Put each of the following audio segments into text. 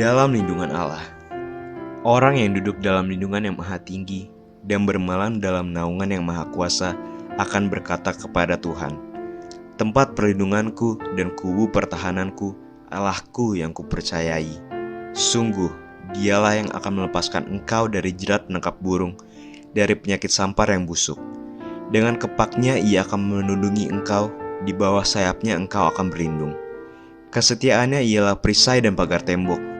dalam lindungan Allah. Orang yang duduk dalam lindungan yang maha tinggi dan bermalam dalam naungan yang maha kuasa akan berkata kepada Tuhan, tempat perlindunganku dan kubu pertahananku, Allahku yang kupercayai. Sungguh, dialah yang akan melepaskan engkau dari jerat penangkap burung, dari penyakit sampar yang busuk. Dengan kepaknya ia akan melindungi engkau, di bawah sayapnya engkau akan berlindung. Kesetiaannya ialah perisai dan pagar tembok.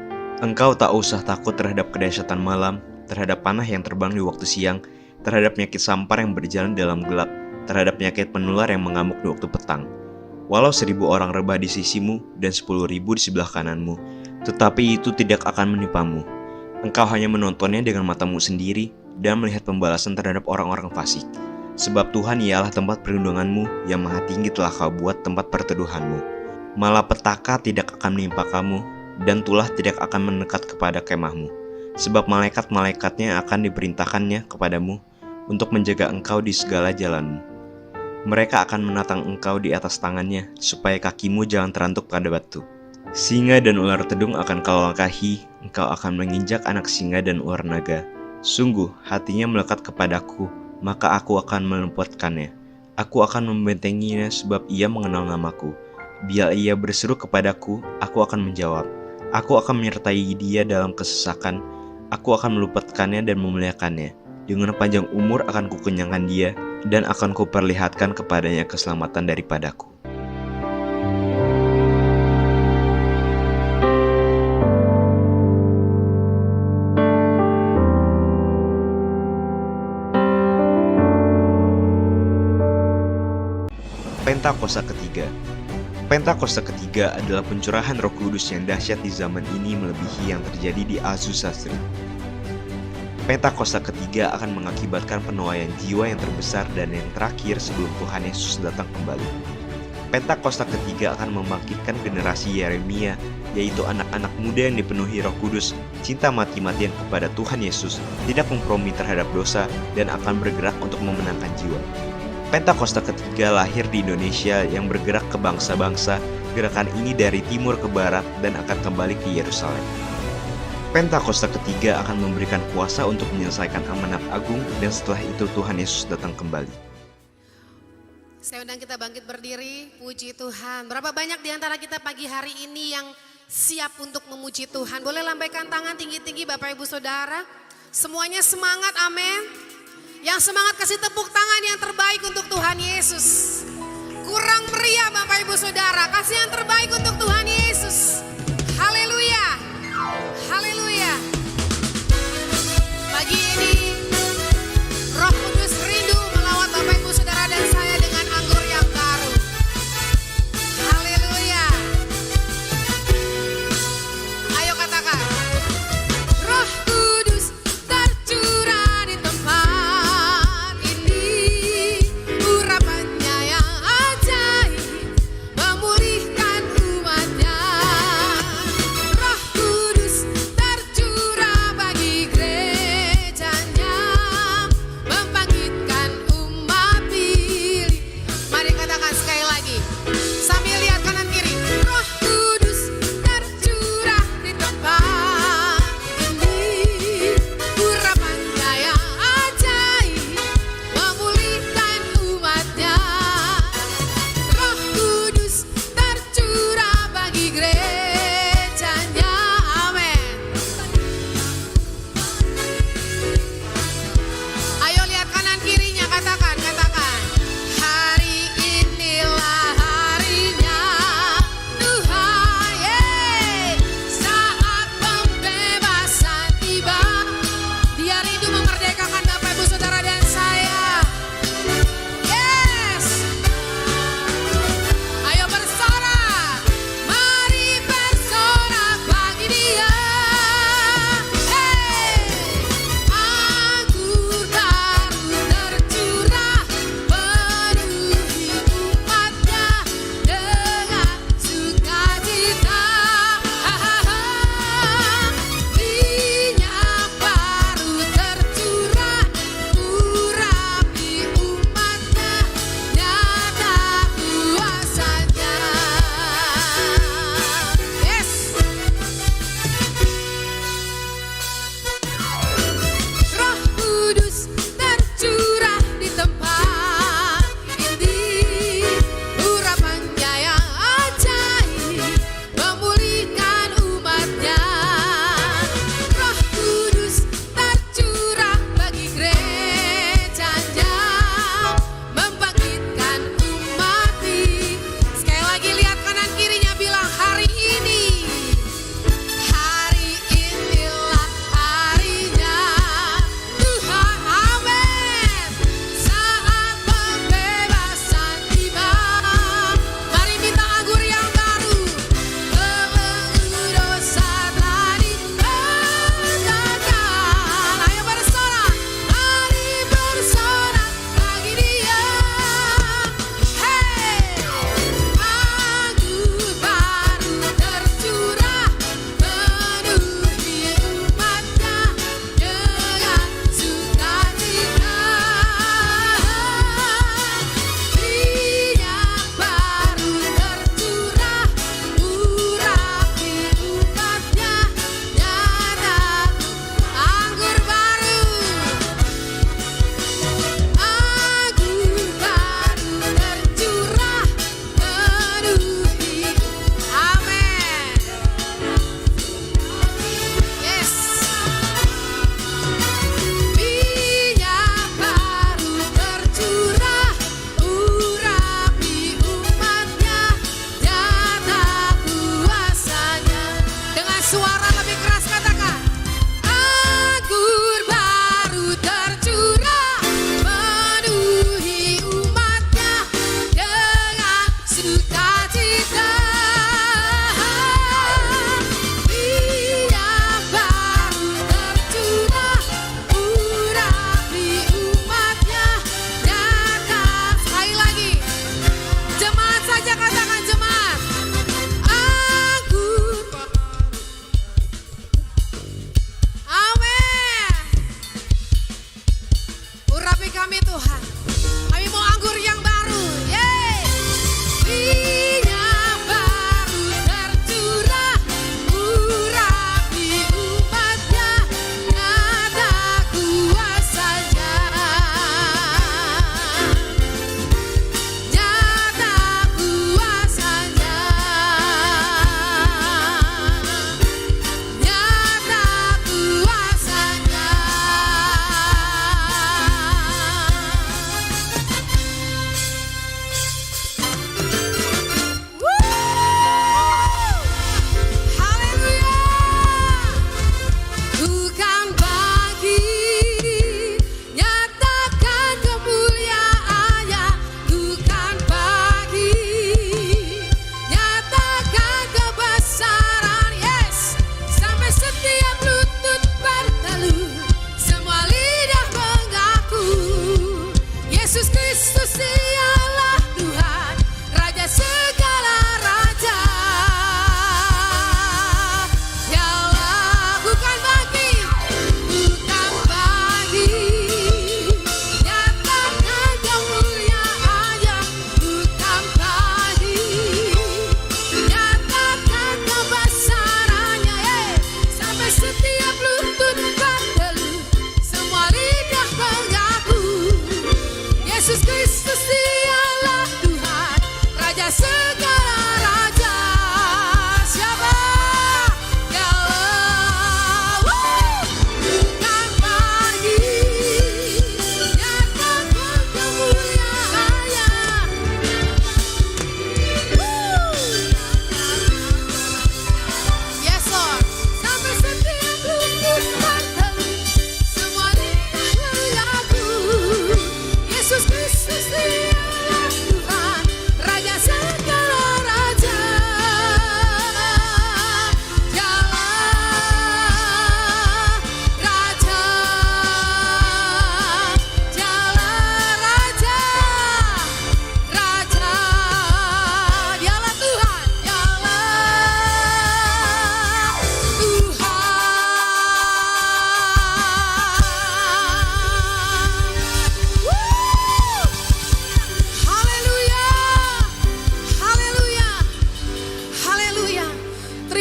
Engkau tak usah takut terhadap kedahsyatan malam, terhadap panah yang terbang di waktu siang, terhadap penyakit sampar yang berjalan dalam gelap, terhadap penyakit penular yang mengamuk di waktu petang. Walau 1.000 orang rebah di sisimu dan 10.000 di sebelah kananmu, tetapi itu tidak akan menimpamu. Engkau hanya menontonnya dengan matamu sendiri dan melihat pembalasan terhadap orang-orang fasik. Sebab Tuhan ialah tempat perlindunganmu, yang maha tinggi telah kau buat tempat perteduhanmu. Malapetaka tidak akan menimpa kamu, dan tulah tidak akan mendekat kepada kemahmu. Sebab malaikat-malaikatnya akan diperintahkannya kepadamu untuk menjaga engkau di segala jalanmu. Mereka akan menatang engkau di atas tangannya, supaya kakimu jangan terantuk pada batu. Singa dan ular tedung akan kau langkahi, engkau akan menginjak anak singa dan ular naga. Sungguh, hatinya melekat kepadaku, maka aku akan meluputkannya. Aku akan membentenginya sebab ia mengenal namaku. Bila ia berseru kepadaku, aku akan menjawab. Aku akan menyertai dia dalam kesesakan. Aku akan meluputkannya dan memuliakannya. Dengan panjang umur akan kukenyangkan dia, dan akan kuperlihatkan kepadanya keselamatan daripadaku. Pentakosta ketiga. Pentakosta ketiga adalah pencurahan Roh Kudus yang dahsyat di zaman ini melebihi yang terjadi di Azusa Street. Pentakosta ketiga akan mengakibatkan penuaian jiwa yang terbesar dan yang terakhir sebelum Tuhan Yesus datang kembali. Pentakosta ketiga akan membangkitkan generasi Yeremia, yaitu anak-anak muda yang dipenuhi Roh Kudus, cinta mati-matian kepada Tuhan Yesus, tidak kompromi terhadap dosa, dan akan bergerak untuk memenangkan jiwa. Pentakosta ketiga lahir di Indonesia yang bergerak ke bangsa-bangsa. Gerakan ini dari timur ke barat dan akan kembali ke Yerusalem. Pentakosta ketiga akan memberikan kuasa untuk menyelesaikan amanat agung, dan setelah itu Tuhan Yesus datang kembali. Saya undang kita bangkit berdiri, puji Tuhan. Berapa banyak di antara kita pagi hari ini yang siap untuk memuji Tuhan? Boleh lambaikan tangan tinggi-tinggi Bapak Ibu Saudara. Semuanya semangat, amin. Yang semangat kasih tepuk tangan yang terbaik untuk Tuhan Yesus. Kurang meriah Bapak Ibu Saudara, kasih yang terbaik untuk Tuhan Yesus. Haleluya, haleluya. Pagi ini Roh Kudus rindu melawat Bapak Ibu Saudara dan saya dengan anggur yang baru. Haleluya. Ayo katakan, Roh Kudus tercurah di tempat ini. Urapannya yang ajaib memulihkan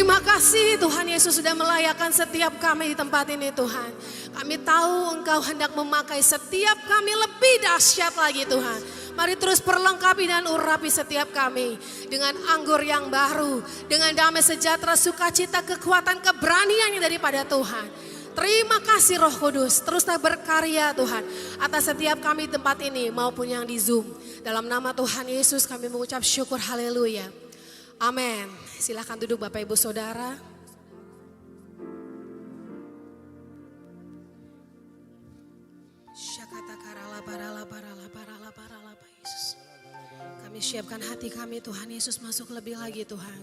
Terima kasih Tuhan Yesus sudah melayakkan setiap kami di tempat ini Tuhan. Kami tahu Engkau hendak memakai setiap kami lebih dahsyat lagi Tuhan. Mari terus perlengkapi dan urapi setiap kami dengan anggur yang baru, dengan damai sejahtera, sukacita, kekuatan, keberanian yang daripada Tuhan. Terima kasih Roh Kudus, teruslah berkarya Tuhan atas setiap kami di tempat ini maupun yang di Zoom. Dalam nama Tuhan Yesus kami mengucap syukur, haleluya. Amin. Silakan duduk Bapak Ibu Saudara. Yesus. Kami siapkan hati kami Tuhan Yesus masuk lebih lagi Tuhan.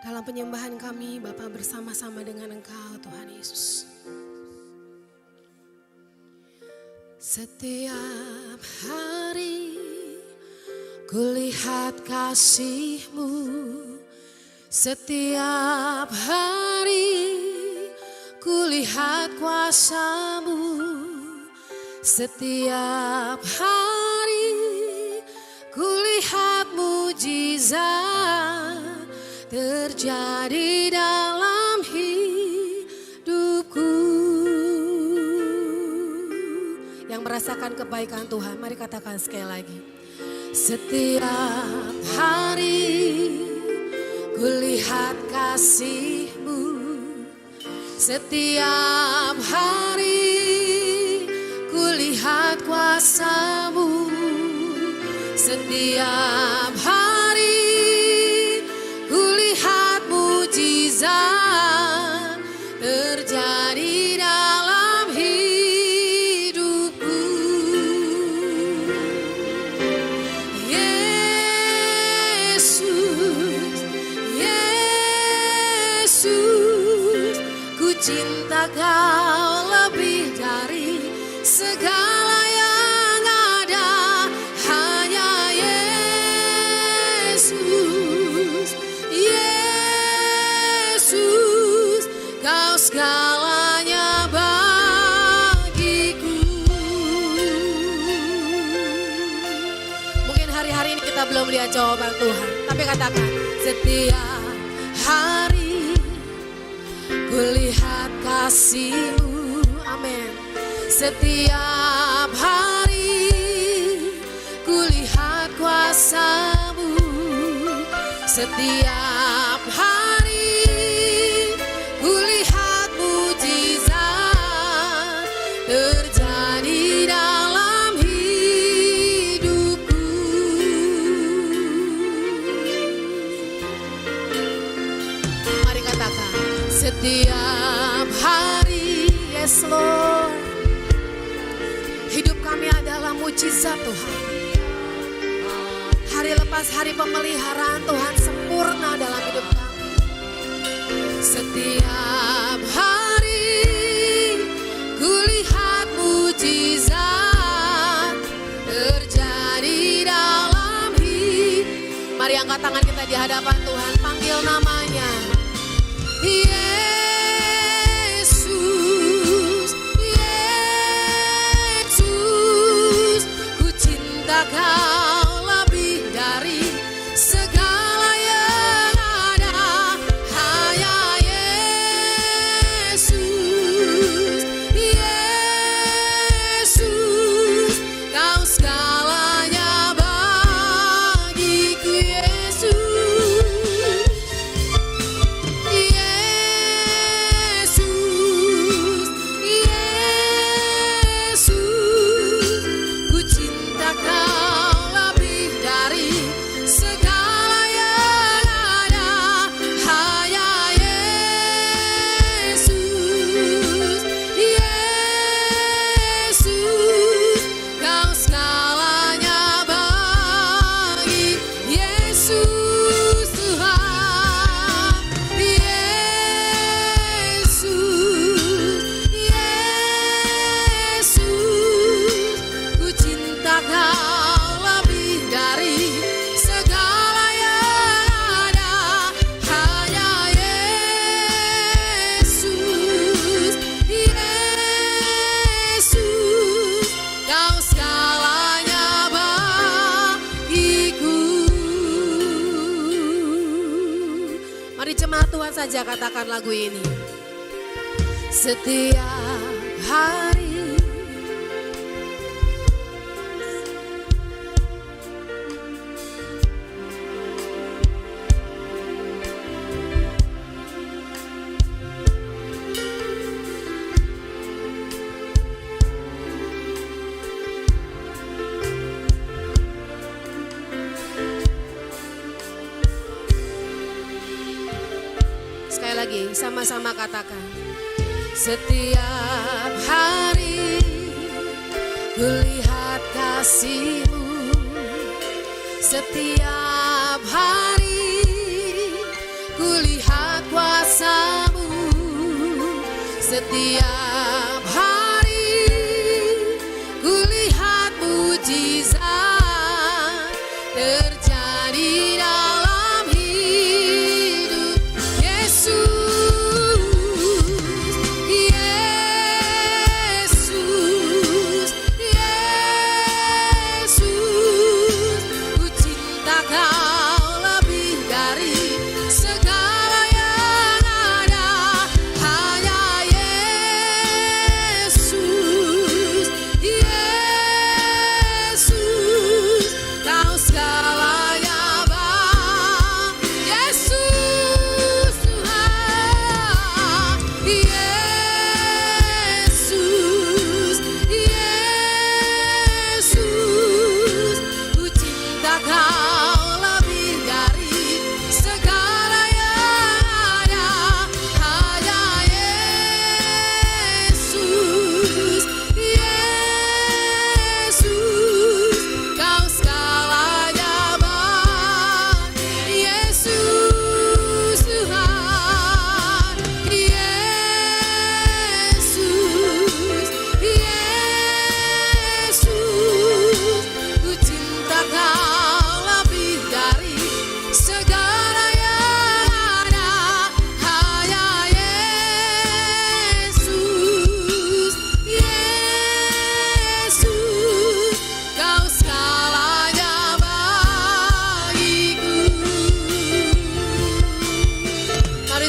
Dalam penyembahan kami Bapa bersama-sama dengan Engkau Tuhan Yesus. Setiap hari kulihat kasih-Mu, setiap hari kulihat kuasa-Mu, setiap hari kulihat mujizat terjadi dalam hidupku. Yang merasakan kebaikan Tuhan, mari katakan sekali lagi. Setiap hari kulihat kasih-Mu, setiap hari kulihat kuasa-Mu, setiap hari kulihat mujizat terjadi dalam hidupku. Yesus, Yesus, ku cinta Kau lebih dari segala yang ada. Hanya Yesus, Yesus, Kau segalanya bagiku. Mungkin hari-hari ini kita belum lihat jawaban Tuhan, tapi katakan setiap hari kulihat kasih-Mu, amin. Setiap hari kulihat kuasa-Mu, setiap hari kulihat mujizat terjadi dalam hidupku. Mari katakan setiap hari, yes Lord. Hidup kami adalah mujizat Tuhan. Hari lepas hari pemeliharaan Tuhan sempurna dalam hidup kami. Setiap hari kulihat mujizat terjadi dalam hidup. Mari angkat tangan kita di hadapan Tuhan, panggil namanya. Kau lebih dari segala yang ada. Hanya Yesus, Yesus, Kau segalanya bagiku. Yesus, Mari jemaat Tuhan saja katakan lagu ini. Setiap hari sekali lagi sama-sama katakan. Setiap hari kulihat kasih-Mu, setiap hari kulihat kuasa-Mu, setiap hari kulihat mujizat terjadi dalam hidup Yesus.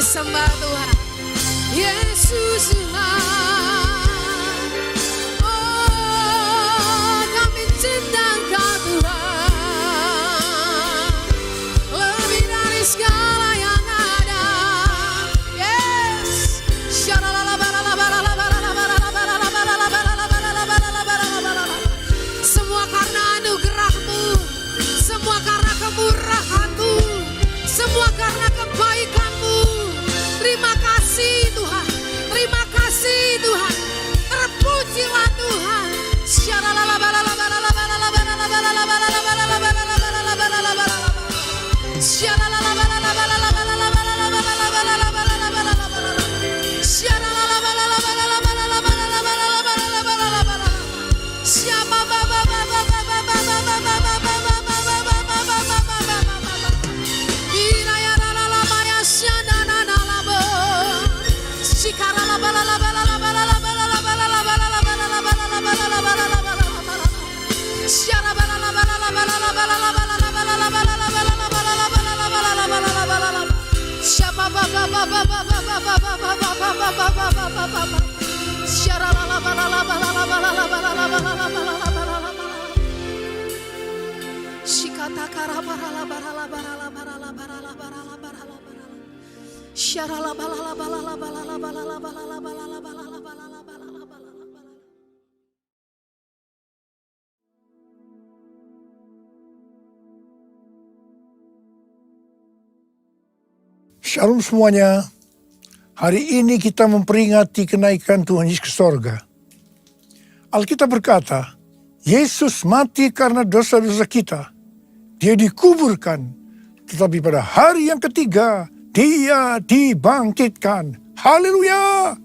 Sembah Tuhan, Yesus Tuhan. Oh, kami cinta Engkau Tuhan, lebih dari segala yang ada. Yes. Semua karena anugerah-Mu, semua karena kemurahan-Mu, semua karena kebaikan-Mu. Terima kasih Tuhan, terima kasih Tuhan, terpujilah Tuhan. Shalom semuanya. Hari ini kita memperingati kenaikan Tuhan Yesus ke sorga. Alkitab berkata, Yesus mati karena dosa-dosa kita. Dia dikuburkan, tetapi pada hari yang ketiga, Dia dibangkitkan. Haleluya!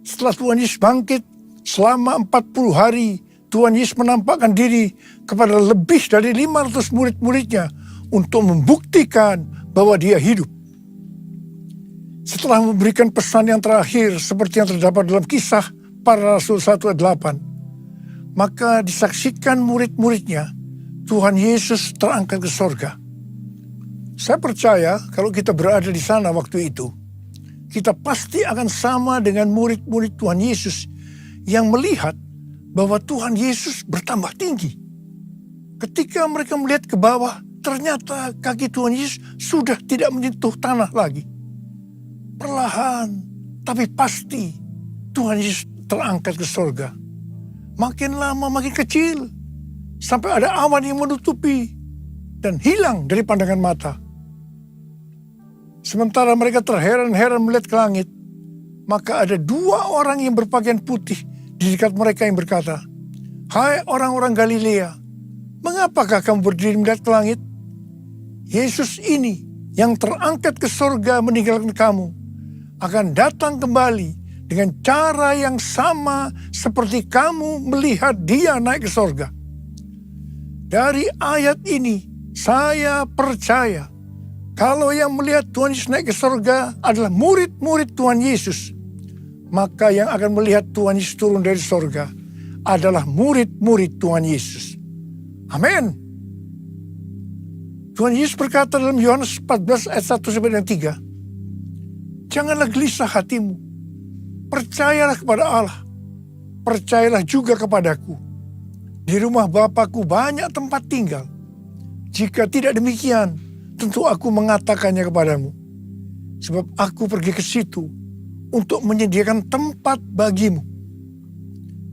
Setelah Tuhan Yesus bangkit, selama 40 hari, Tuhan Yesus menampakkan diri kepada lebih dari 500 murid-muridnya untuk membuktikan bahwa Dia hidup. Setelah memberikan pesan yang terakhir seperti yang terdapat dalam Kisah Para Rasul 1 ayat 8, maka disaksikan murid-muridnya Tuhan Yesus terangkat ke sorga. Saya percaya kalau kita berada di sana waktu itu, kita pasti akan sama dengan murid-murid Tuhan Yesus yang melihat bahwa Tuhan Yesus bertambah tinggi. Ketika mereka melihat ke bawah, ternyata kaki Tuhan Yesus sudah tidak menyentuh tanah lagi. Perlahan, tapi pasti Tuhan Yesus terangkat ke surga. Makin lama makin kecil, sampai ada awan yang menutupi dan hilang dari pandangan mata. Sementara mereka terheran-heran melihat ke langit, maka ada dua orang yang berpakaian putih di dekat mereka yang berkata, "Hai orang-orang Galilea, mengapakah kamu berdiri melihat ke langit? Yesus ini yang terangkat ke surga meninggalkan kamu, akan datang kembali dengan cara yang sama seperti kamu melihat dia naik ke surga." Dari ayat ini, saya percaya kalau yang melihat Tuhan Yesus naik ke surga adalah murid-murid Tuhan Yesus, maka yang akan melihat Tuhan Yesus turun dari surga adalah murid-murid Tuhan Yesus. Amin. Tuhan Yesus berkata dalam Yohanes 14 ayat 1-3, "Janganlah gelisah hatimu, percayalah kepada Allah, percayalah juga kepadaku. Di rumah Bapa-Ku banyak tempat tinggal. Jika tidak demikian, tentu aku mengatakannya kepadamu. Sebab aku pergi ke situ untuk menyediakan tempat bagimu.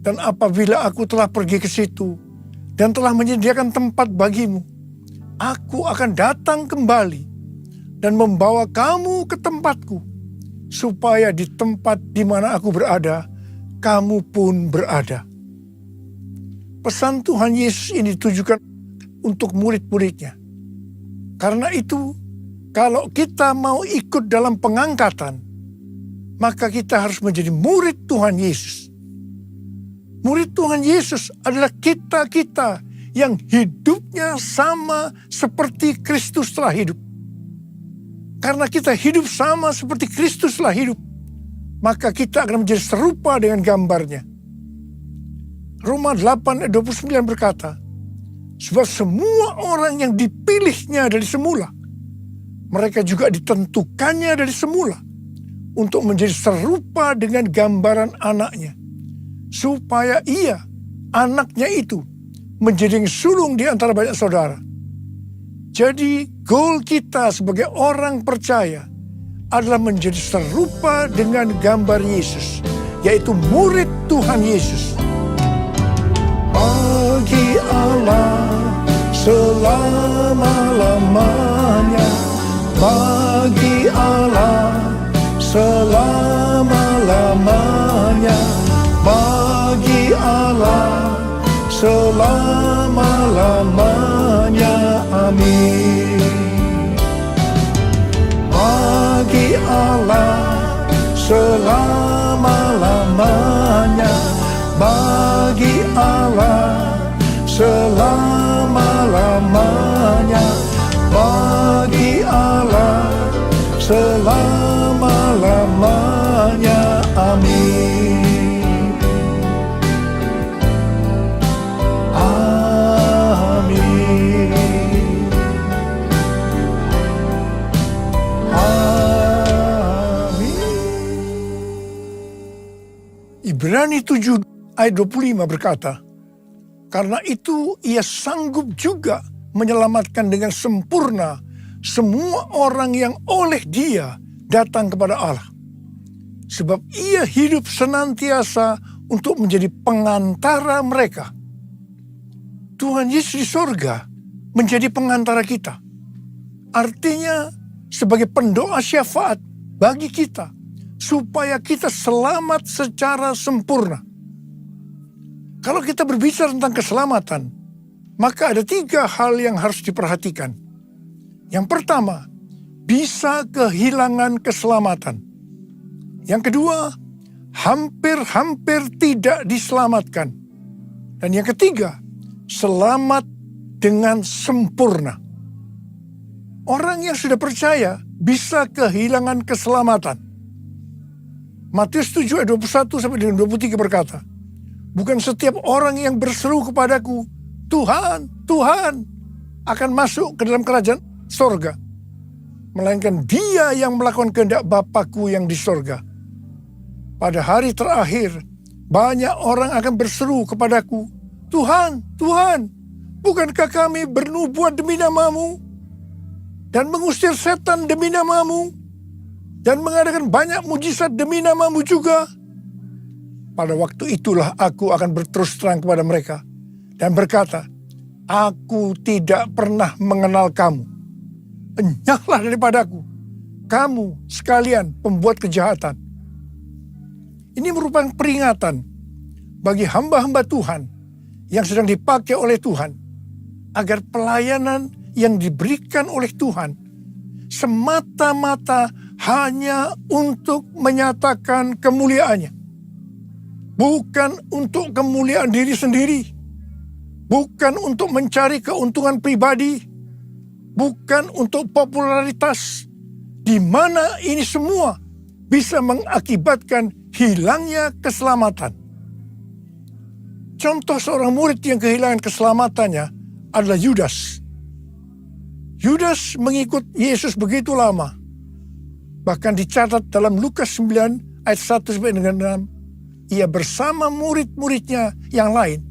Dan apabila aku telah pergi ke situ dan telah menyediakan tempat bagimu, aku akan datang kembali dan membawa kamu ke tempatku, supaya di tempat di mana aku berada, kamu pun berada." Pesan Tuhan Yesus ini ditujukan untuk murid-muridnya. Karena itu, kalau kita mau ikut dalam pengangkatan, maka kita harus menjadi murid Tuhan Yesus. Murid Tuhan Yesus adalah kita-kita yang hidupnya sama seperti Kristus telah hidup. Karena kita hidup sama seperti Kristus telah hidup, maka kita akan menjadi serupa dengan gambarnya. Roma 8 ayat 29 berkata, "Sebab semua orang yang dipilihnya dari semula, mereka juga ditentukannya dari semula untuk menjadi serupa dengan gambaran anaknya, supaya ia, anaknya itu, menjadi yang sulung di antara banyak saudara." Jadi goal kita sebagai orang percaya adalah menjadi serupa dengan gambar Yesus, yaitu murid Tuhan Yesus. Bagi Allah selama-lamanya, bagi Allah selama-lamanya, bagi Allah selama-lamanya, amin. Bagi Allah selama-lamanya, bagi Allah selama-lamanya, bagi Allah selama-lamanya, amin. Amin. Amin. Ibrani 7 ayat 25 berkata, "Karena itu ia sanggup juga menyelamatkan dengan sempurna semua orang yang oleh Dia datang kepada Allah. Sebab ia hidup senantiasa untuk menjadi pengantara mereka." Tuhan Yesus di surga menjadi pengantara kita. Artinya sebagai pendoa syafaat bagi kita, supaya kita selamat secara sempurna. Kalau kita berbicara tentang keselamatan, maka ada 3 hal yang harus diperhatikan. Yang pertama, bisa kehilangan keselamatan. Yang kedua, hampir-hampir tidak diselamatkan. Dan yang ketiga, selamat dengan sempurna. Orang yang sudah percaya bisa kehilangan keselamatan. Matius 7 ayat 21-23 berkata, "Bukan setiap orang yang berseru kepadaku, 'Tuhan, Tuhan,' akan masuk ke dalam kerajaan sorga, melainkan Dia yang melakukan kehendak Bapa-Ku yang di sorga. Pada hari terakhir, banyak orang akan berseru kepadaku, Tuhan, Tuhan, bukankah kami bernubuat demi nama-Mu, dan mengusir setan demi nama-Mu, dan mengadakan banyak mujizat demi nama-Mu juga? Pada waktu itulah aku akan berterus terang kepada mereka, dan berkata, Aku tidak pernah mengenal kamu. Enyahlah daripadaku, kamu sekalian pembuat kejahatan. Ini merupakan peringatan bagi hamba-hamba Tuhan yang sedang dipakai oleh Tuhan, agar pelayanan yang diberikan oleh Tuhan semata-mata hanya untuk menyatakan kemuliaannya. Bukan untuk kemuliaan diri sendiri. Bukan untuk mencari keuntungan pribadi. Bukan untuk popularitas. Di mana ini semua bisa mengakibatkan hilangnya keselamatan. Contoh seorang murid yang kehilangan keselamatannya adalah Yudas. Yudas mengikut Yesus begitu lama. Bahkan dicatat dalam Lukas 9 ayat 1 sampai dengan 6. Ia bersama murid-muridnya yang lain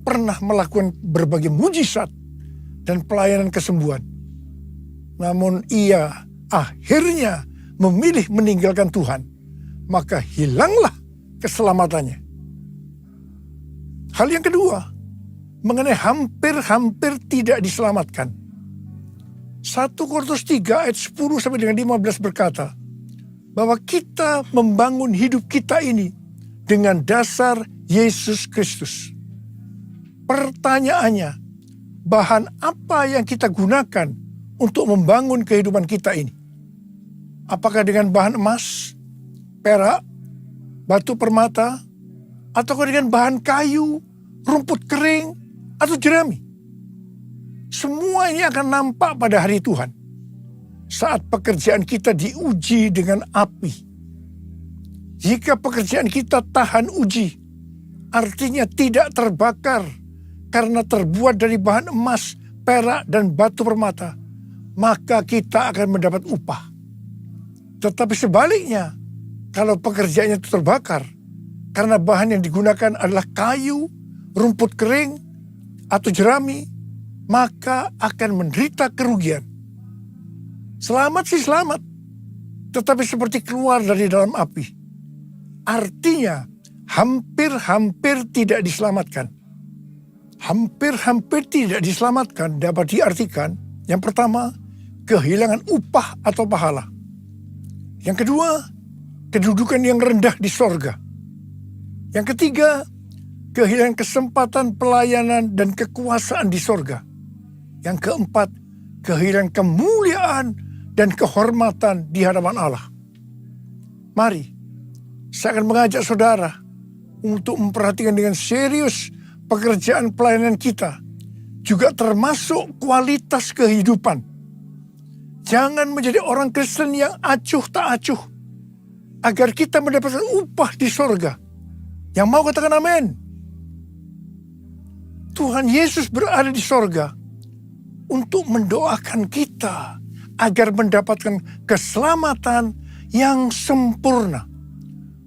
pernah melakukan berbagai mujizat dan pelayanan kesembuhan. Namun ia akhirnya memilih meninggalkan Tuhan. Maka hilanglah keselamatannya. Hal yang kedua, mengenai hampir-hampir tidak diselamatkan. 1 Korintus 3 ayat 10 sampai dengan 15 berkata, bahwa kita membangun hidup kita ini dengan dasar Yesus Kristus. Pertanyaannya, bahan apa yang kita gunakan untuk membangun kehidupan kita ini? Apakah dengan bahan emas, perak, batu permata, ataukah dengan bahan kayu, rumput kering, atau jerami? Semua ini akan nampak pada hari Tuhan, saat pekerjaan kita diuji dengan api. Jika pekerjaan kita tahan uji, artinya tidak terbakar karena terbuat dari bahan emas, perak, dan batu permata, maka kita akan mendapat upah. Tetapi sebaliknya, kalau pekerjaannya itu terbakar karena bahan yang digunakan adalah kayu, rumput kering, atau jerami, maka akan menderita kerugian. Selamat sih selamat, tetapi seperti keluar dari dalam api. Artinya hampir-hampir tidak diselamatkan. Hampir-hampir tidak diselamatkan dapat diartikan, yang pertama, kehilangan upah atau pahala. Yang kedua, kedudukan yang rendah di sorga. Yang ketiga, kehilangan kesempatan pelayanan dan kekuasaan di sorga. Yang keempat, kehilangan kemuliaan dan kehormatan di hadapan Allah. Mari, saya akan mengajak saudara untuk memperhatikan dengan serius pekerjaan pelayanan kita, juga termasuk kualitas kehidupan. Jangan menjadi orang Kristen yang acuh tak acuh, agar kita mendapatkan upah di sorga. Yang mau katakan amin. Tuhan Yesus berada di sorga untuk mendoakan kita agar mendapatkan keselamatan yang sempurna.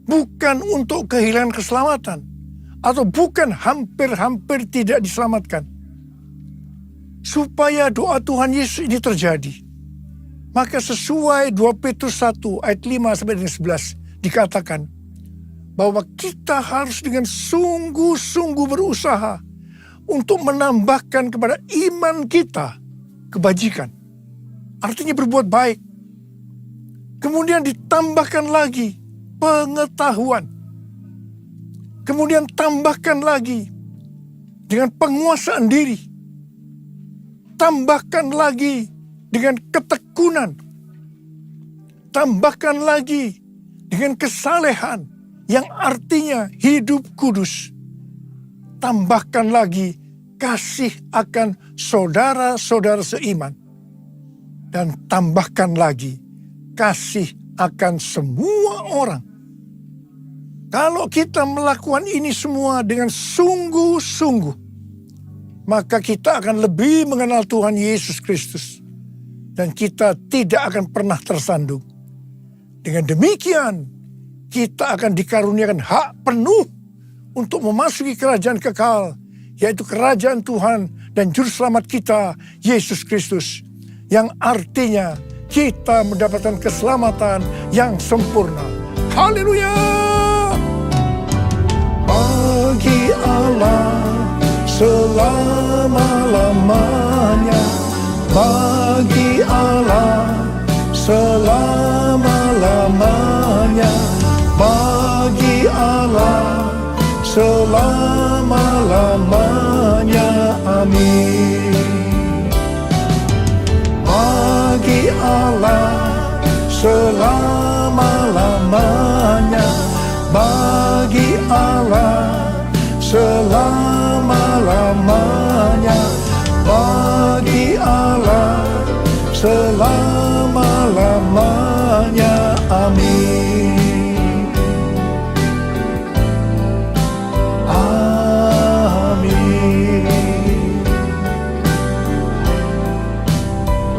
Bukan untuk kehilangan keselamatan, atau bukan hampir-hampir tidak diselamatkan. Supaya doa Tuhan Yesus ini terjadi, maka sesuai 2 Petrus 1 ayat 5 sampai dengan 11 dikatakan bahwa kita harus dengan sungguh-sungguh berusaha untuk menambahkan kepada iman kita kebajikan. Artinya berbuat baik. Kemudian ditambahkan lagi pengetahuan. Kemudian tambahkan lagi dengan penguasaan diri. Tambahkan lagi dengan ketekunan. Tambahkan lagi dengan kesalehan yang artinya hidup kudus. Tambahkan lagi kasih akan saudara-saudara seiman. Dan tambahkan lagi kasih akan semua orang. Kalau kita melakukan ini semua dengan sungguh-sungguh, maka kita akan lebih mengenal Tuhan Yesus Kristus. dan kita tidak akan pernah tersandung. Dengan demikian, kita akan dikaruniakan hak penuh untuk memasuki kerajaan kekal, yaitu kerajaan Tuhan dan Juru Selamat kita, Yesus Kristus. Yang artinya kita mendapatkan keselamatan yang sempurna. Haleluya! Bagi Allah selama-lamanya, bagi Allah selama-lamanya, bagi Allah selama-lamanya. Amin. Bagi Allah selama-lamanya, bagi Allah selama-lamanya, bagi Allah selama-lamanya. Amin. Amin.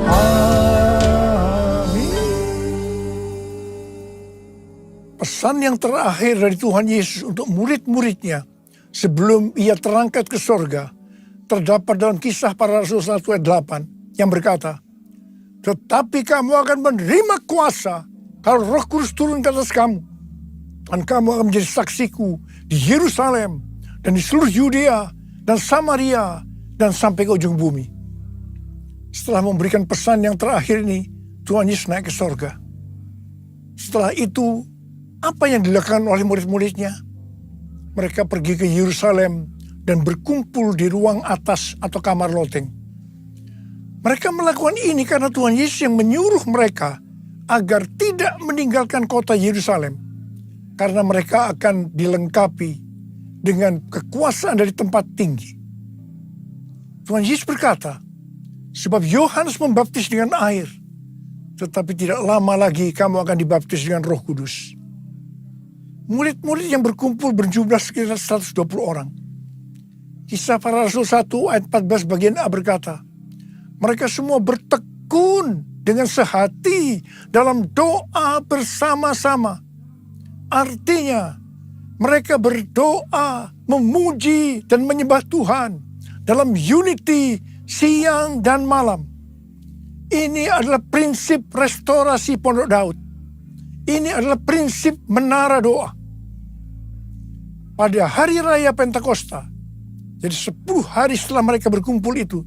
Amin. Pesan yang terakhir dari Tuhan Yesus untuk murid-muridnya sebelum ia terangkat ke sorga terdapat dalam Kisah Para Rasul 1 ayat 8 yang berkata, tetapi kamu akan menerima kuasa kalau Roh Kudus turun ke atas kamu, dan kamu akan menjadi saksiku di Yerusalem dan di seluruh Yudea dan Samaria dan sampai ke ujung bumi. Setelah memberikan pesan yang terakhir ini, Tuhan Yesus naik ke sorga. Setelah itu, apa yang dilakukan oleh murid-muridnya? Mereka pergi ke Yerusalem dan berkumpul di ruang atas atau kamar loteng. Mereka melakukan ini karena Tuhan Yesus yang menyuruh mereka agar tidak meninggalkan kota Yerusalem, karena mereka akan dilengkapi dengan kekuasaan dari tempat tinggi. Tuhan Yesus berkata, sebab Yohanes membaptis dengan air, tetapi tidak lama lagi kamu akan dibaptis dengan Roh Kudus. Murid-murid yang berkumpul berjumlah sekitar 120 orang. Kisah Para Rasul 1 ayat 14 bagian A berkata, mereka semua bertekun dengan sehati dalam doa bersama-sama. Artinya, mereka berdoa, memuji dan menyembah Tuhan dalam unity siang dan malam. Ini adalah prinsip restorasi Pondok Daud. Ini adalah prinsip menara doa. Pada hari raya Pentakosta, jadi 10 hari setelah mereka berkumpul itu,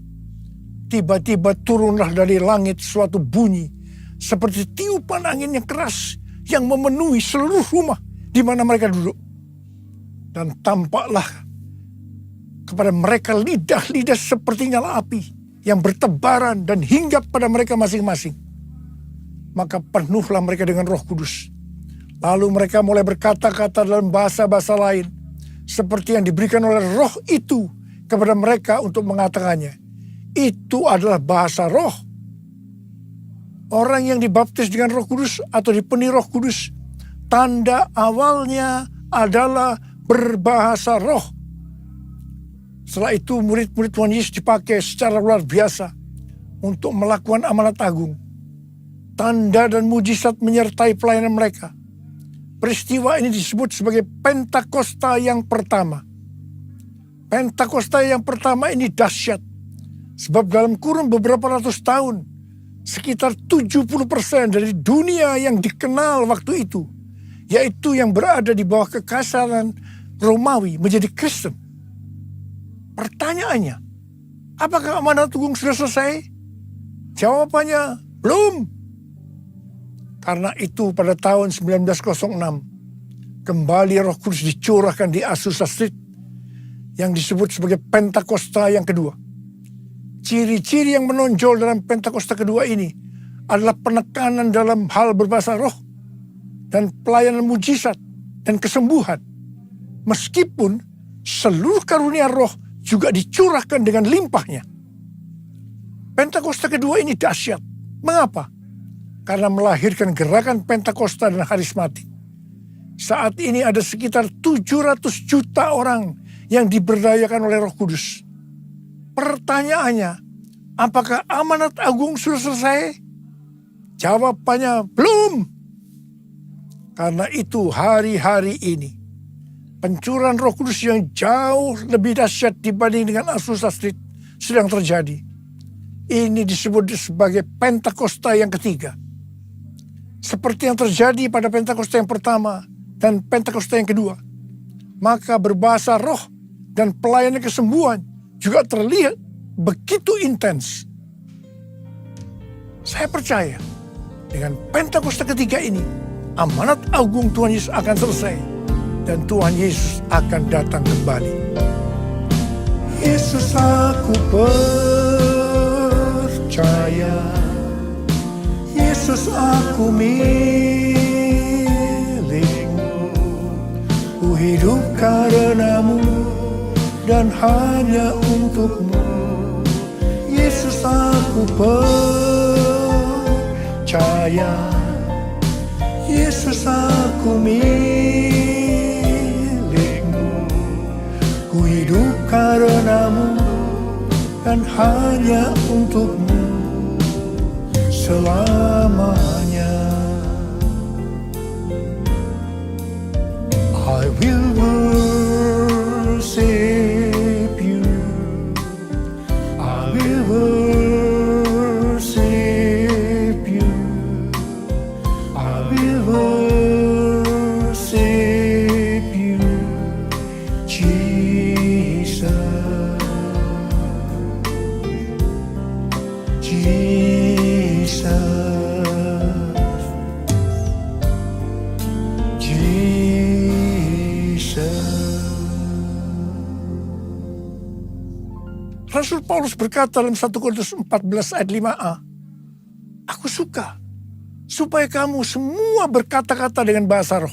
tiba-tiba turunlah dari langit suatu bunyi seperti tiupan angin yang keras yang memenuhi seluruh rumah di mana mereka duduk. Dan tampaklah kepada mereka lidah-lidah seperti nyala api yang bertebaran dan hinggap pada mereka masing-masing. Maka penuhlah mereka dengan Roh Kudus. Lalu mereka mulai berkata-kata dalam bahasa-bahasa lain, seperti yang diberikan oleh Roh itu kepada mereka untuk mengatakannya. Itu adalah bahasa roh. Orang yang dibaptis dengan Roh Kudus atau dipenuhi Roh Kudus, tanda awalnya adalah berbahasa roh. Setelah itu murid-murid Tuhan Yesus dipakai secara luar biasa untuk melakukan amanat agung. Tanda dan mujizat menyertai pelayanan mereka. Peristiwa ini disebut sebagai Pentakosta yang pertama. Pentakosta yang pertama ini dahsyat. Sebab dalam kurun beberapa ratus tahun, sekitar 70% dari dunia yang dikenal waktu itu, yaitu yang berada di bawah kekaisaran Romawi, menjadi Kristen. Pertanyaannya, apakah amanat agung sudah selesai? Jawabannya, belum. Karena itu pada tahun 1906, kembali Roh Kudus dicurahkan di Azusa Street, yang disebut sebagai Pentakosta yang kedua. Ciri-ciri yang menonjol dalam Pentakosta kedua ini adalah penekanan dalam hal berbahasa roh dan pelayanan mujizat dan kesembuhan. Meskipun seluruh karunia roh juga dicurahkan dengan limpahnya. Pentakosta kedua ini dahsyat. Mengapa? Karena melahirkan gerakan Pentakosta dan karismatik. Saat ini ada sekitar 700 juta orang yang diberdayakan oleh Roh Kudus. Pertanyaannya, Apakah amanat agung sudah selesai? Jawabannya belum. Karena itu hari-hari ini pencurahan Roh Kudus yang jauh lebih dahsyat dibanding dengan Azusa Street sedang terjadi. Ini disebut sebagai Pentakosta yang ketiga. Seperti yang terjadi pada Pentakosta yang pertama dan Pentakosta yang kedua. Maka berbahasa roh dan pelayanan kesembuhan juga terlihat begitu intens. Saya percaya dengan Pentakosta ketiga ini, amanat agung Tuhan Yesus akan selesai dan Tuhan Yesus akan datang kembali. Yesus, aku percaya, Yesus, aku milikmu, ku hidup karenamu dan hanya untukmu. Yesus, aku percaya, Yesus, aku milikmu, ku hidup karenamu dan hanya untukmu selamanya. I will worship you, I will worship you, I will worship you, Jesus, Jesus, Jesus. Rasul Paulus berkata dalam 1 Korintus 14 ayat 5a, aku suka supaya kamu semua berkata-kata dengan bahasa roh.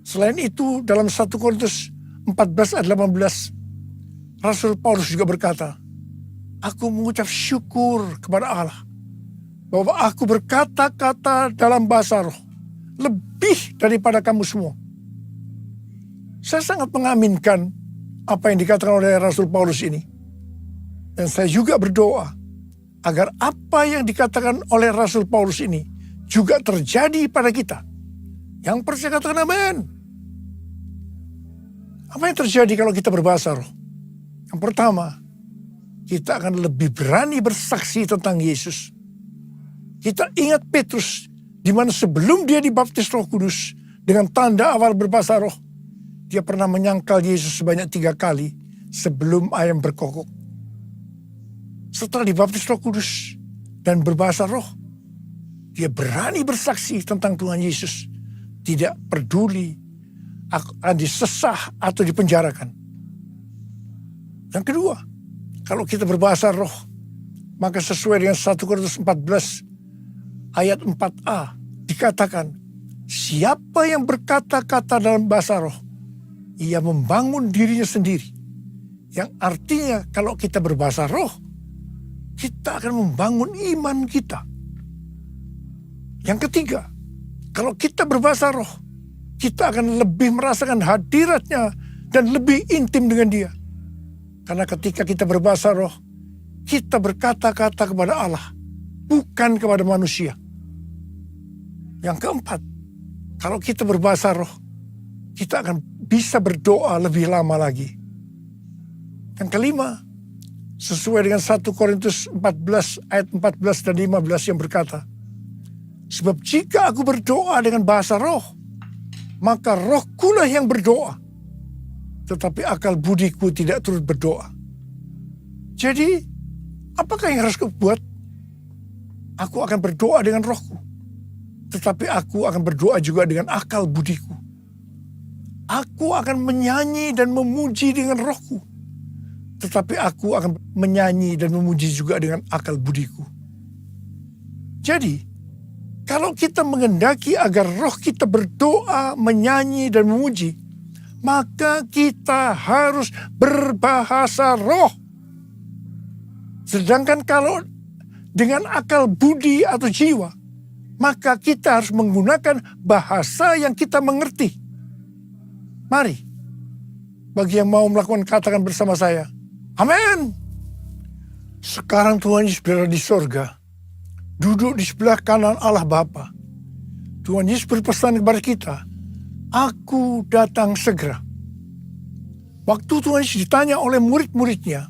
Selain itu dalam 1 Korintus 14 ayat 18, Rasul Paulus juga berkata, aku mengucap syukur kepada Allah bahwa aku berkata-kata dalam bahasa roh lebih daripada kamu semua. Saya sangat mengaminkan apa yang dikatakan oleh Rasul Paulus ini. Dan saya juga berdoa agar apa yang dikatakan oleh Rasul Paulus ini juga terjadi pada kita. Yang percaya katakan amin. Apa yang terjadi kalau kita berbahasa roh? Yang pertama, kita akan lebih berani bersaksi tentang Yesus. Kita ingat Petrus, di mana sebelum dia dibaptis Roh Kudus dengan tanda awal berbahasa roh, dia pernah menyangkal Yesus sebanyak 3 kali sebelum ayam berkokok. Setelah dibaptis Roh Kudus dan berbahasa roh, dia berani bersaksi tentang Tuhan Yesus. Tidak peduli akan disesah atau dipenjarakan. Yang kedua, kalau kita berbahasa roh, maka sesuai dengan 1 Korintus 14 ayat 4a dikatakan, siapa yang berkata-kata dalam bahasa roh, ia membangun dirinya sendiri. Yang artinya kalau kita berbahasa roh, kita akan membangun iman kita. Yang ketiga, kalau kita berbahasa roh, kita akan lebih merasakan hadiratnya dan lebih intim dengan dia. Karena ketika kita berbahasa roh, kita berkata-kata kepada Allah, bukan kepada manusia. Yang keempat, kalau kita berbahasa roh, kita akan bisa berdoa lebih lama lagi. Yang kelima, sesuai dengan 1 Korintus 14 ayat 14 dan 15 yang berkata, sebab jika aku berdoa dengan bahasa roh, maka rohkulah yang berdoa, tetapi akal budiku tidak turut berdoa. Jadi, apakah yang harus kubuat? Aku akan berdoa dengan rohku, tetapi aku akan berdoa juga dengan akal budiku. Aku akan menyanyi dan memuji dengan rohku, tetapi aku akan menyanyi dan memuji juga dengan akal budiku. Jadi, kalau kita menghendaki agar roh kita berdoa, menyanyi dan memuji, maka kita harus berbahasa roh. Sedangkan kalau dengan akal budi atau jiwa, maka kita harus menggunakan bahasa yang kita mengerti. Mari, bagi yang mau melakukan katakan bersama saya, amin. Sekarang Tuhan Yesus berada di sorga, duduk di sebelah kanan Allah Bapa. Tuhan Yesus berpesan kepada kita, aku datang segera. Waktu Tuhan Yesus ditanya oleh murid-muridnya,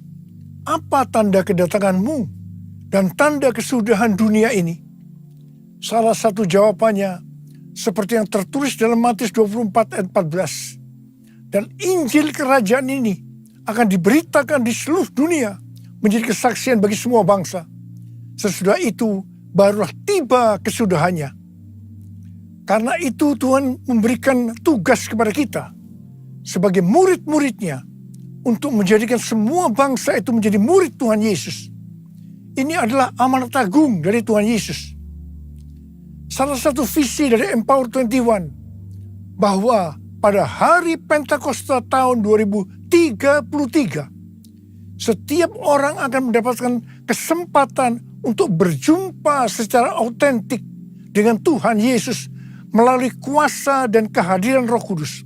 apa tanda kedatanganmu dan tanda kesudahan dunia ini? Salah satu jawabannya seperti yang tertulis dalam Matius 24 ayat 14. Dan Injil kerajaan ini akan diberitakan di seluruh dunia menjadi kesaksian bagi semua bangsa. Sesudah itu barulah tiba kesudahannya. Karena itu Tuhan memberikan tugas kepada kita sebagai murid-muridnya untuk menjadikan semua bangsa itu menjadi murid Tuhan Yesus. Ini adalah amanat agung dari Tuhan Yesus. Salah satu visi dari Empower 21 bahwa pada hari Pentakosta tahun 2033 setiap orang akan mendapatkan kesempatan untuk berjumpa secara autentik dengan Tuhan Yesus melalui kuasa dan kehadiran Roh Kudus.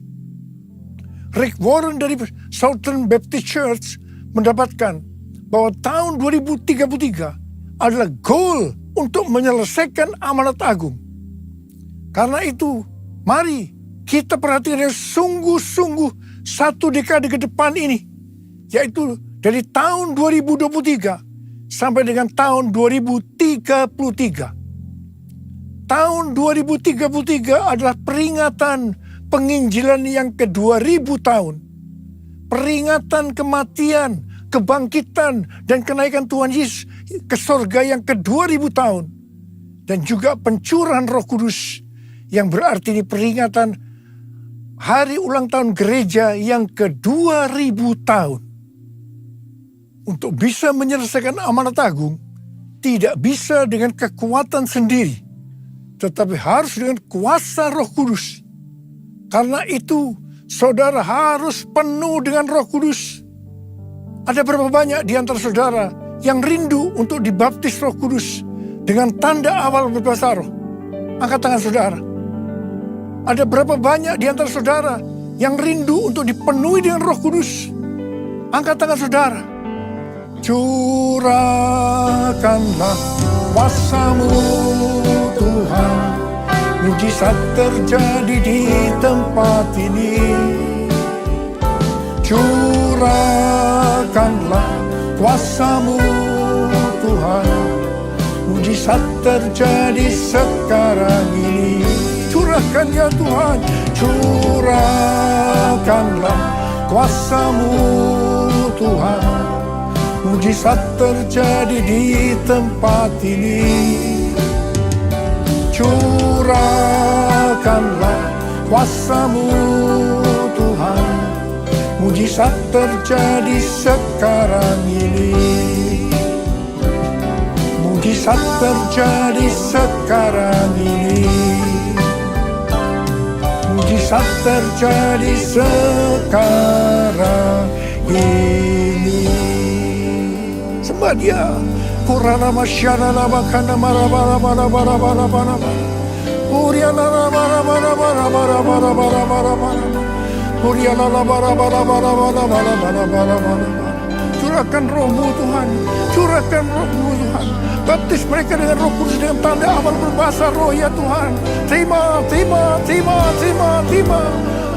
Rick Warren dari Southern Baptist Church mendapatkan bahwa tahun 2033 adalah goal untuk menyelesaikan amanat agung. Karena itu, mari kita perhatikan yang sungguh-sungguh satu dekade ke depan ini, yaitu dari tahun 2023 sampai dengan tahun 2033. Tahun 2033 adalah peringatan penginjilan yang ke-2000 tahun. Peringatan kematian, kebangkitan, dan kenaikan Tuhan Yesus ke sorga yang ke-2000 tahun. Dan juga pencurahan Roh Kudus, yang berarti ini peringatan hari ulang tahun gereja yang ke-2000 tahun. Untuk bisa menyelesaikan amanat agung, tidak bisa dengan kekuatan sendiri, tetapi harus dengan kuasa Roh Kudus. Karena itu, saudara harus penuh dengan Roh Kudus. Ada berapa banyak di antara saudara yang rindu untuk dibaptis Roh Kudus dengan tanda awal berbahasa roh? Angkat tangan saudara. Ada berapa banyak di antara saudara yang rindu untuk dipenuhi dengan Roh Kudus? Angkat tangan saudara. Curahkanlah kuasa-Mu Tuhan, mujizat terjadi di tempat ini. Curahkanlah kuasa-Mu Tuhan, mujizat terjadi sekarang ini. Curahkan ya Tuhan, curahkanlah kuasa-Mu Tuhan, mujizat terjadi di tempat ini. Curahkanlah kuasa-Mu Tuhan, mujizat terjadi sekarang ini. Mujizat terjadi sekarang ini. Mujizat terjadi sekarang ini. Sembah Dia. Kurana masyana nama kana mara bara bara bara bara bara. Uriana bara bara bara bara bara bara bara bara. Uriana bara bara bara bara bara bara bara bara. Curahkan Roh-Mu Tuhan, curahkan Roh-Mu Tuhan. Baptis mereka dengan Roh Kudus dengan tanda awal berbahasa roh ya Tuhan. Terima, terima, terima, terima, terima.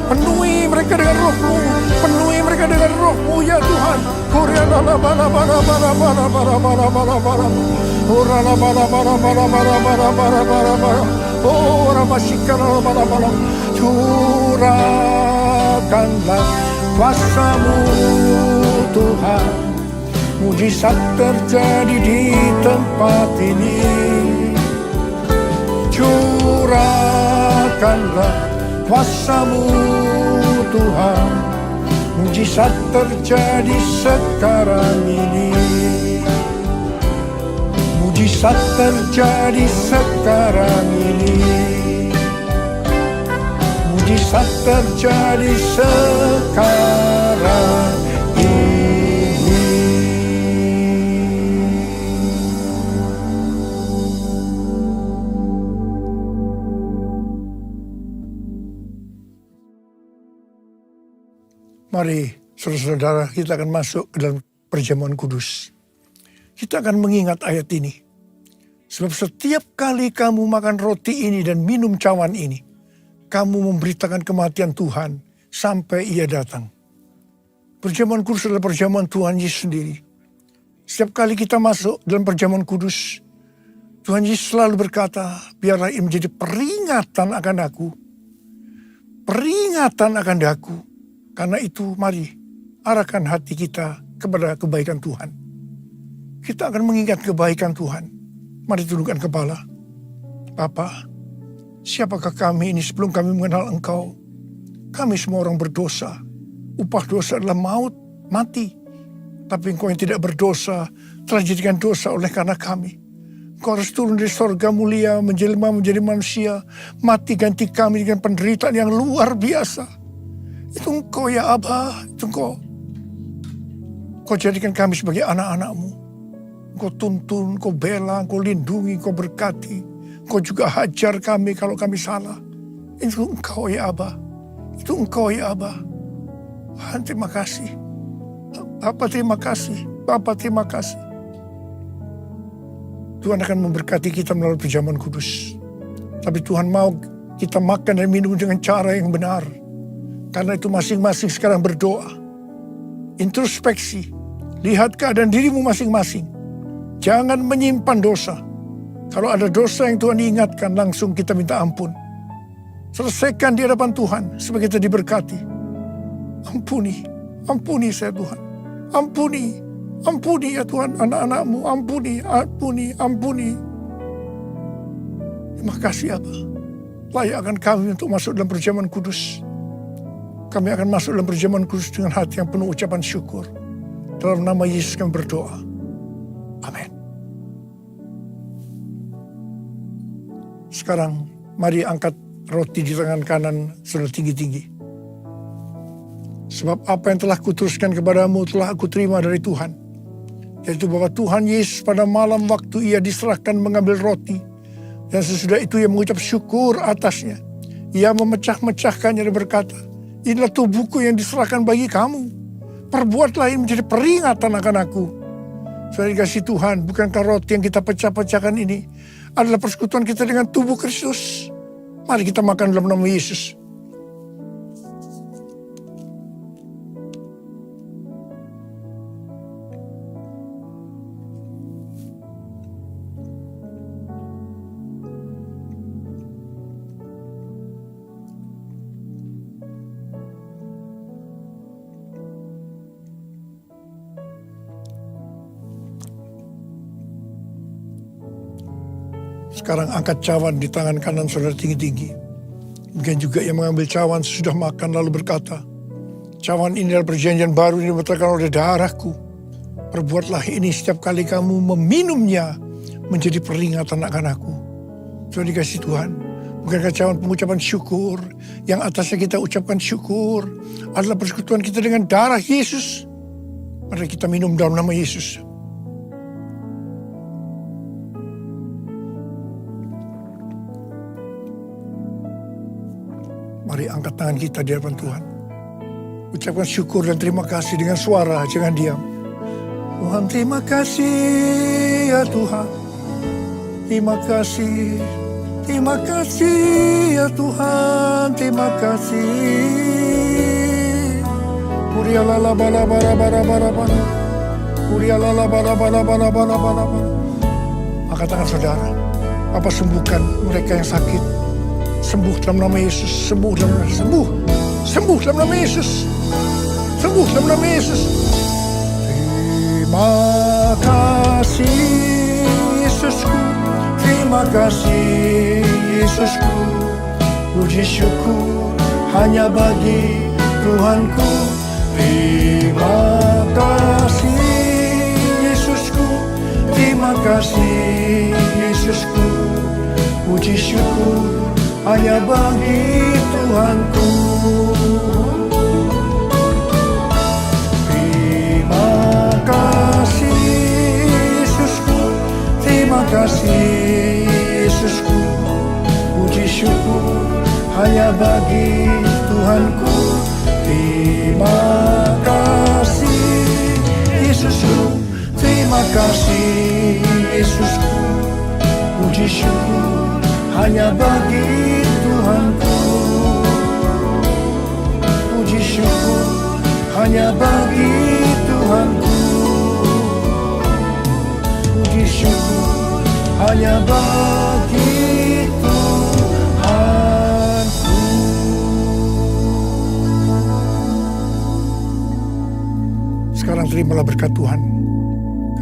Penuhi mereka dengan Roh-Mu, penuhi mereka dengan Roh-Mu ya Tuhan. Uriana bara bara bara bara bara bara bara bara. Uriana bara bara bara bara bara bara bara bara. Oh, ramasykana bara bara. Curahkanlah kuasa-Mu Tuhan, mujizat terjadi di tempat ini. Curahkanlah kuasa-Mu Tuhan, mujizat terjadi sekarang ini. Mujizat terjadi sekarang ini. Mujizat terjadi sekarang ini. Mari saudara-saudara, kita akan masuk ke dalam perjamuan kudus. kita akan mengingat ayat ini. Sebab setiap kali kamu makan roti ini dan minum cawan ini, kamu memberitakan kematian Tuhan sampai ia datang. Perjamuan kudus adalah perjamuan Tuhan Yesus sendiri. Setiap kali kita masuk dalam perjamuan kudus, Tuhan Yesus selalu berkata, biarlah ini menjadi peringatan akan aku. Peringatan akan aku. Karena itu mari arahkan hati kita kepada kebaikan Tuhan. Kita akan mengingat kebaikan Tuhan. Mari tundukkan kepala. Bapa, siapakah kami ini sebelum kami mengenal Engkau? Kami semua orang berdosa. Upah dosa adalah maut, mati. Tapi Engkau yang tidak berdosa telah dijadikan dosa oleh karena kami. Engkau harus turun dari sorga mulia, menjelma menjadi manusia, mati ganti kami dengan penderitaan yang luar biasa. Itu Engkau ya Abah, itu Engkau. Engkau jadikan kami sebagai anak-anak-Mu. Engkau tuntun, Engkau bela, Engkau lindungi, Engkau berkati. Engkau juga hajar kami kalau kami salah. Itu Engkau ya Abah. Itu Engkau ya Abah. Terima kasih. Bapa terima kasih. Bapa terima kasih. Tuhan akan memberkati kita melalui perjamuan kudus. Tapi Tuhan mau kita makan dan minum dengan cara yang benar. Karena itu masing-masing sekarang berdoa. Introspeksi. Lihat keadaan dirimu masing-masing. Jangan menyimpan dosa. Kalau ada dosa yang Tuhan ingatkan, langsung kita minta ampun. Selesaikan di hadapan Tuhan supaya kita diberkati. Ampuni, ampuni saya Tuhan. Ampuni, ampuni ya Tuhan anak-anak-Mu. Ampuni, ampuni, ampuni. Terima kasih Abah. Layakkan kami untuk masuk dalam perjamuan kudus. Kami akan masuk dalam perjamuan kudus dengan hati yang penuh ucapan syukur. Dalam nama Yesus kami berdoa. Amin. Sekarang mari angkat roti di tangan kanan saudara tinggi-tinggi. Sebab apa yang telah kuteruskan kepadamu telah aku terima dari Tuhan. Yaitu bahwa Tuhan Yesus pada malam waktu ia diserahkan mengambil roti. Dan sesudah itu ia mengucap syukur atasnya. Ia memecah-mecahkannya dan berkata, inilah tubuhku yang diserahkan bagi kamu. Perbuatlah ini menjadi peringatan akan aku. Saudara dikasih Tuhan, bukankah roti yang kita pecah-pecahkan ini adalah persekutuan kita dengan tubuh Kristus? Mari kita makan dalam nama Yesus. Sekarang angkat cawan di tangan kanan saudara tinggi-tinggi. Mungkin juga yang mengambil cawan sesudah makan lalu berkata, cawan ini adalah perjanjian baru yang dibatalkan oleh darahku. Perbuatlah ini setiap kali kamu meminumnya menjadi peringatan akan aku. Tuhan dikasih Tuhan. Bukankah cawan pengucapan syukur yang atasnya kita ucapkan syukur adalah persekutuan kita dengan darah Yesus. Mari kita minum dalam nama Yesus. Mari angkat tangan kita di hadapan Tuhan. Ucapkan syukur dan terima kasih dengan suara, jangan diam. Tuhan terima kasih ya Tuhan. Terima kasih. Terima kasih ya Tuhan. Terima kasih. Kuria lala bara bara bara bara bara. Kuria lala bara bara bara bara bara. Angkat tangan saudara. Bapa sembuhkan mereka yang sakit. Sembuh dalam nama Yesus, sembuh dalam nama Yesus, sembuh, sembuh dalam nama Yesus, sembuh dalam nama Yesus. Terima kasih Yesusku, terima kasih Yesusku, puji syukur hanya bagi Tuhanku. Terima kasih Yesusku, terima kasih Yesusku, puji syukur hanya bagi Tuhanku. Terima kasih Yesusku, terima kasih Yesusku, puji syukur hanya bagi Tuhanku. Terima kasih Yesusku, terima kasih Yesusku. Puji syukur hanya bagi Tuhanku. Puji syukur hanya bagi Tuhanku. Puji syukur hanya bagi Tuhanku. Sekarang terimalah berkat Tuhan.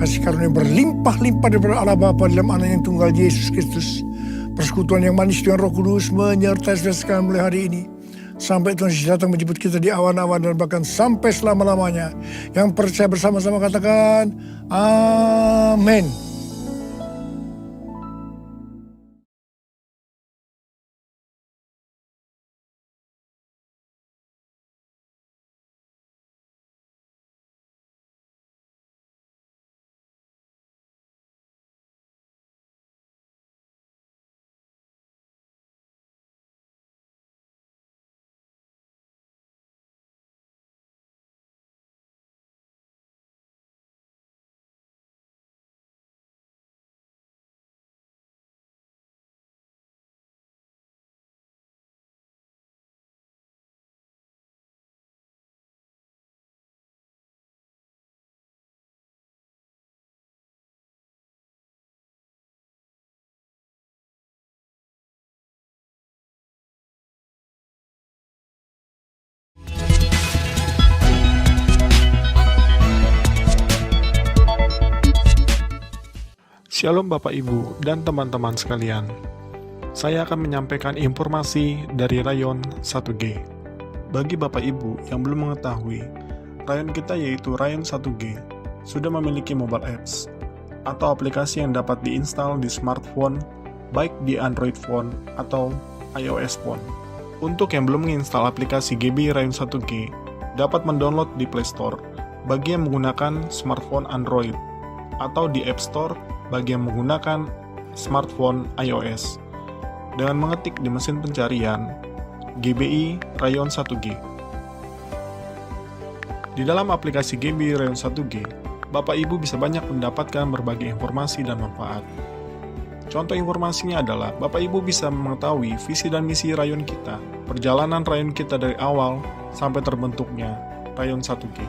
Kasih karunia berlimpah-limpah daripada Allah Bapa dalam Anak yang tunggal Yesus Kristus. Persekutuan yang manis dengan Roh Kudus menyertai saudara sekalian mulai hari ini. Sampai Tuhan Yesus datang menjemput kita di awan-awan dan bahkan sampai selama-lamanya. Yang percaya bersama-sama katakan, amin. Shalom Bapak Ibu dan teman-teman sekalian. Saya akan menyampaikan informasi dari Rayon 1G. Bagi Bapak Ibu yang belum mengetahui, Rayon kita yaitu Rayon 1G sudah memiliki mobile apps atau aplikasi yang dapat diinstal di smartphone, baik di Android phone atau iOS phone. Untuk yang belum menginstal aplikasi GB Rayon 1G, dapat mendownload di Play Store bagi yang menggunakan smartphone Android atau di App Store bagi yang menggunakan smartphone iOS dengan mengetik di mesin pencarian GBI Rayon 1G. Di dalam aplikasi GBI Rayon 1G, Bapak Ibu bisa banyak mendapatkan berbagai informasi dan manfaat. Contoh informasinya adalah Bapak Ibu bisa mengetahui visi dan misi rayon kita, perjalanan rayon kita dari awal sampai terbentuknya Rayon 1G,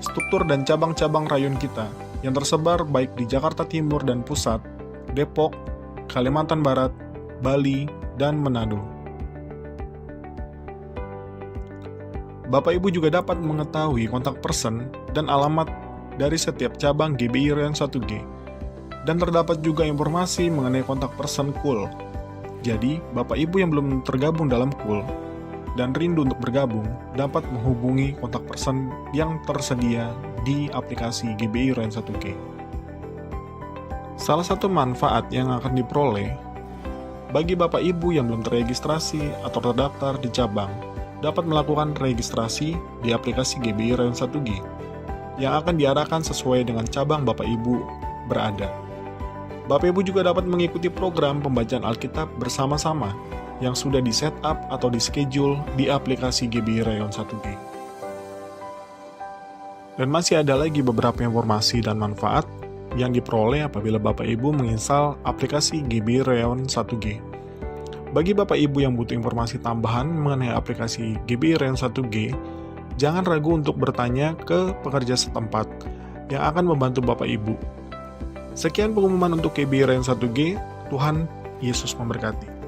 struktur dan cabang-cabang rayon kita yang tersebar baik di Jakarta Timur dan Pusat, Depok, Kalimantan Barat, Bali, dan Manado. Bapak Ibu juga dapat mengetahui kontak person dan alamat dari setiap cabang GBI Rayon 1G, dan terdapat juga informasi mengenai kontak person KUL. Jadi, Bapak Ibu yang belum tergabung dalam KUL dan rindu untuk bergabung, dapat menghubungi kontak person yang tersedia di aplikasi GBI Rayon 1G. Salah satu manfaat yang akan diperoleh bagi Bapak Ibu yang belum terregistrasi atau terdaftar di cabang, dapat melakukan registrasi di aplikasi GBI Rayon 1G yang akan diarahkan sesuai dengan cabang Bapak Ibu berada. Bapak Ibu juga dapat mengikuti program pembacaan Alkitab bersama-sama yang sudah di-setup atau di-schedule di aplikasi GBI Rayon 1G. Dan masih ada lagi beberapa informasi dan manfaat yang diperoleh apabila Bapak Ibu menginstal aplikasi GBI Rayon 1G. Bagi Bapak Ibu yang butuh informasi tambahan mengenai aplikasi GBI Rayon 1G, jangan ragu untuk bertanya ke pekerja setempat yang akan membantu Bapak Ibu. Sekian pengumuman untuk GBI Rayon 1G. Tuhan Yesus memberkati.